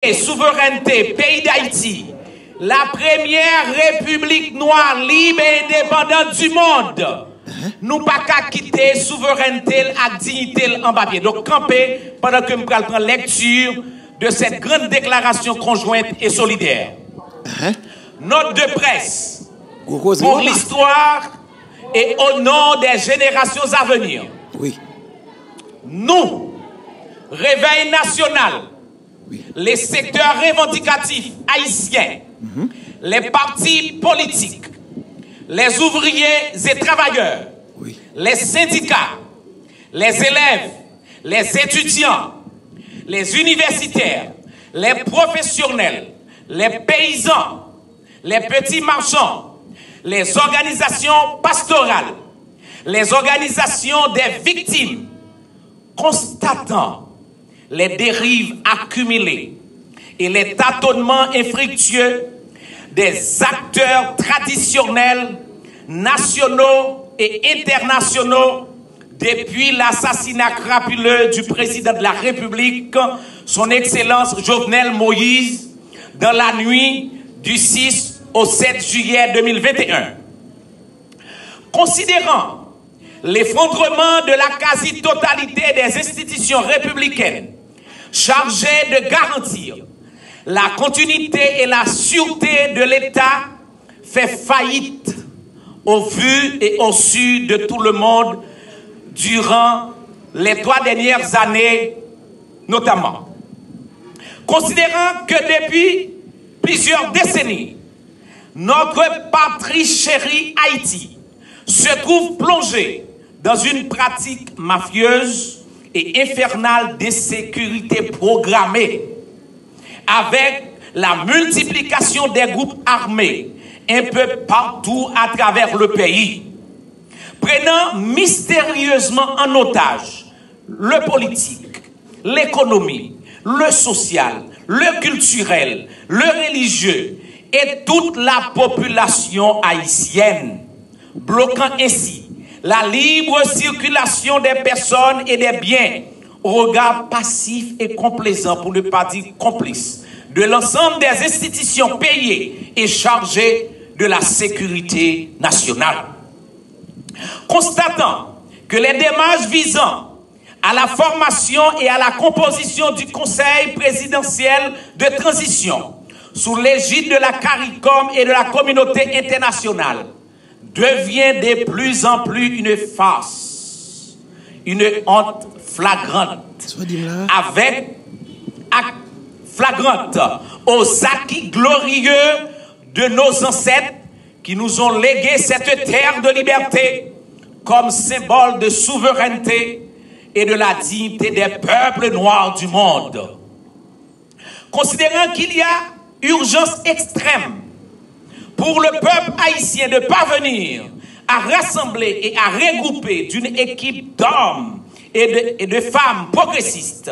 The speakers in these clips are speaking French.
et souveraineté, pays d'Haïti, la première république noire libre et indépendante du monde. Nous pas qu'à quitter souveraineté et dignité en papier. Donc, camper pendant que nous prenons lecture de cette grande déclaration conjointe et solidaire. Note de presse pour l'histoire et au nom des générations à venir. Oui. Nous, Réveil national, les secteurs revendicatifs haïtiens, les partis politiques, les ouvriers et travailleurs, les syndicats, les élèves, les étudiants, les universitaires, les professionnels, les paysans, les petits marchands, les organisations pastorales, les organisations des victimes, constatant les dérives accumulées et les tâtonnements infructueux des acteurs traditionnels, nationaux et internationaux depuis l'assassinat crapuleux du président de la République, son Excellence Jovenel Moïse, dans la nuit du 6 au 7 juillet 2021. Considérant l'effondrement de la quasi-totalité des institutions républicaines chargées de garantir la continuité et la sûreté de l'État fait faillite au vu et au su de tout le monde durant les 3 dernières années notamment. Considérant que depuis plusieurs décennies, notre patrie chérie Haïti se trouve plongée dans une pratique mafieuse et infernale d'insécurité programmée, avec la multiplication des groupes armés un peu partout à travers le pays, prenant mystérieusement en otage le politique, l'économie, le social, le culturel, le religieux et toute la population haïtienne, bloquant ainsi la libre circulation des personnes et des biens au regard passif et complaisant, pour ne pas dire complice, de l'ensemble des institutions payées et chargées de la sécurité nationale. Constatant que les démarches visant à la formation et à la composition du Conseil présidentiel de transition sous l'égide de la CARICOM et de la communauté internationale devient de plus en plus une farce, une honte flagrante, avec acte flagrante aux acquis glorieux de nos ancêtres qui nous ont légué cette terre de liberté comme symbole de souveraineté et de la dignité des peuples noirs du monde. Considérant qu'il y a urgence extrême pour le peuple haïtien de parvenir à rassembler et à regrouper d'une équipe d'hommes et de femmes progressistes,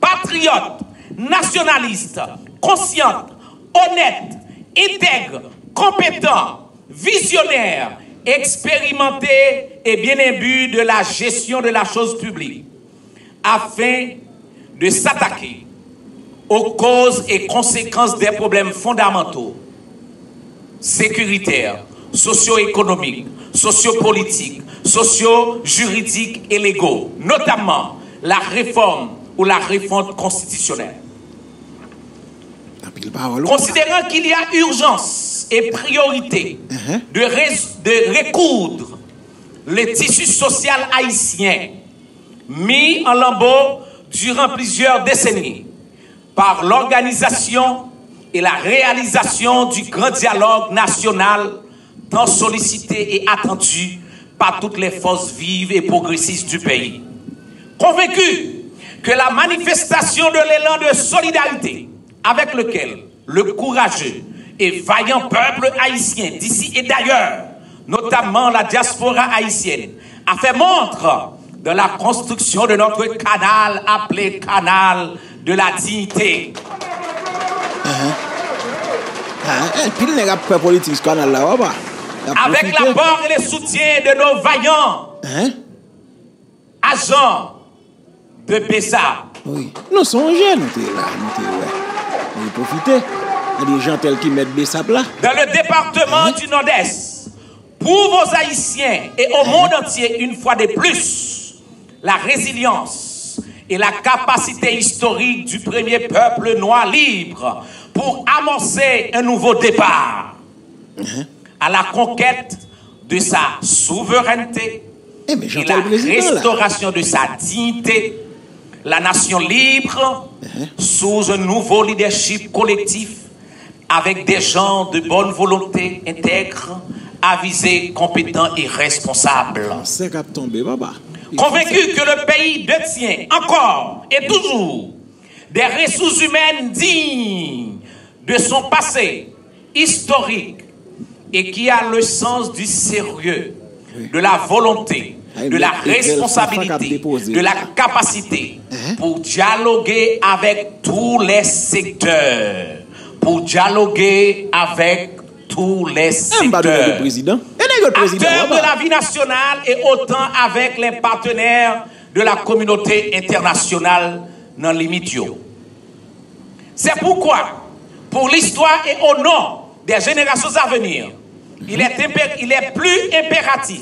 patriotes, nationalistes, conscientes, honnêtes, intègres, compétents, visionnaires, expérimentés et bien imbus de la gestion de la chose publique, afin de s'attaquer aux causes et conséquences des problèmes fondamentaux, sécuritaires, socio-économiques, sociopolitiques, socio-juridiques et légaux, notamment la réforme ou la réforme constitutionnelle. Considérant qu'il y a urgence et priorité de recoudre le tissu social haïtien mis en lambeaux durant plusieurs décennies par l'organisation et la réalisation du grand dialogue national tant sollicité et attendu par toutes les forces vives et progressistes du pays. Convaincu que la manifestation de l'élan de solidarité avec lequel le courageux et vaillant peuple haïtien d'ici et d'ailleurs, notamment la diaspora haïtienne, a fait montre de la construction de notre canal appelé canal de la dignité. Avec l'apport et le soutien de nos vaillants agents de PESA. Oui, nous sommes jeunes, profiter. Il y a des gens tels qui mettent des sables là. Dans le département du Nord-Est, pour vos Haïtiens et au monde entier, une fois de plus, la résilience et la capacité historique du premier peuple noir libre pour amorcer un nouveau départ à la conquête de sa souveraineté et la restauration de sa dignité, la nation libre sous un nouveau leadership collectif avec des gens de bonne volonté, intègres, avisés, compétents et responsables. Convaincu que le pays détient encore et toujours des ressources humaines dignes de son passé historique et qui a le sens du sérieux, de la volonté, de la responsabilité, de la capacité pour dialoguer avec tous les secteurs, pour dialoguer avec tous les secteurs, acteurs de la vie nationale et autant avec les partenaires de la communauté internationale dans l'Imitio. C'est pourquoi, pour l'histoire et au nom des générations à venir, il est plus impératif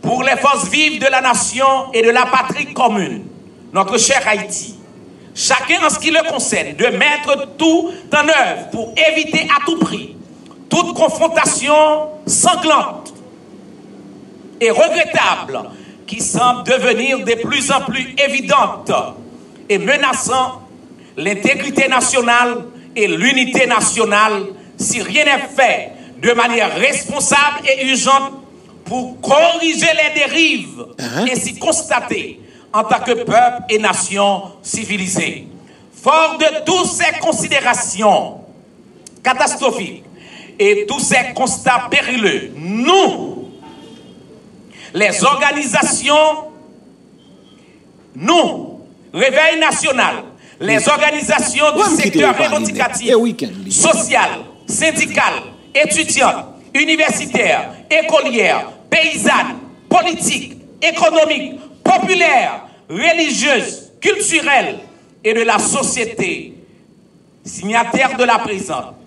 pour les forces vives de la nation et de la patrie commune, notre cher Haïti, chacun en ce qui le concerne, de mettre tout en œuvre pour éviter à tout prix toute confrontation sanglante et regrettable qui semble devenir de plus en plus évidente et menaçant l'intégrité nationale et l'unité nationale si rien n'est fait de manière responsable et urgente pour corriger les dérives ainsi constatées en tant que peuple et nation civilisée. Fort de toutes ces considérations catastrophiques et tous ces constats périlleux, nous, les organisations, nous, Réveil National, les organisations du secteur revendicatif, social, syndical, étudiantes, universitaires, écolières, paysannes, politiques, économiques, populaires, religieuses, culturelles et de la société, signataires de la présente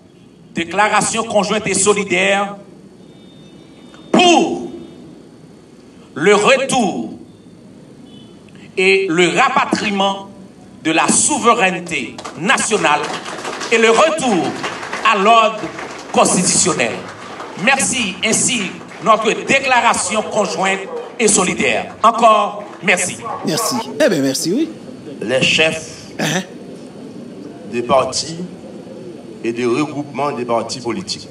déclaration conjointe et solidaire pour le retour et le rapatriement de la souveraineté nationale et le retour à l'ordre constitutionnel. Merci. Ainsi, notre déclaration conjointe et solidaire. Encore, merci. Merci. Eh bien, merci, oui. Les chefs des partis et des regroupements des partis politiques.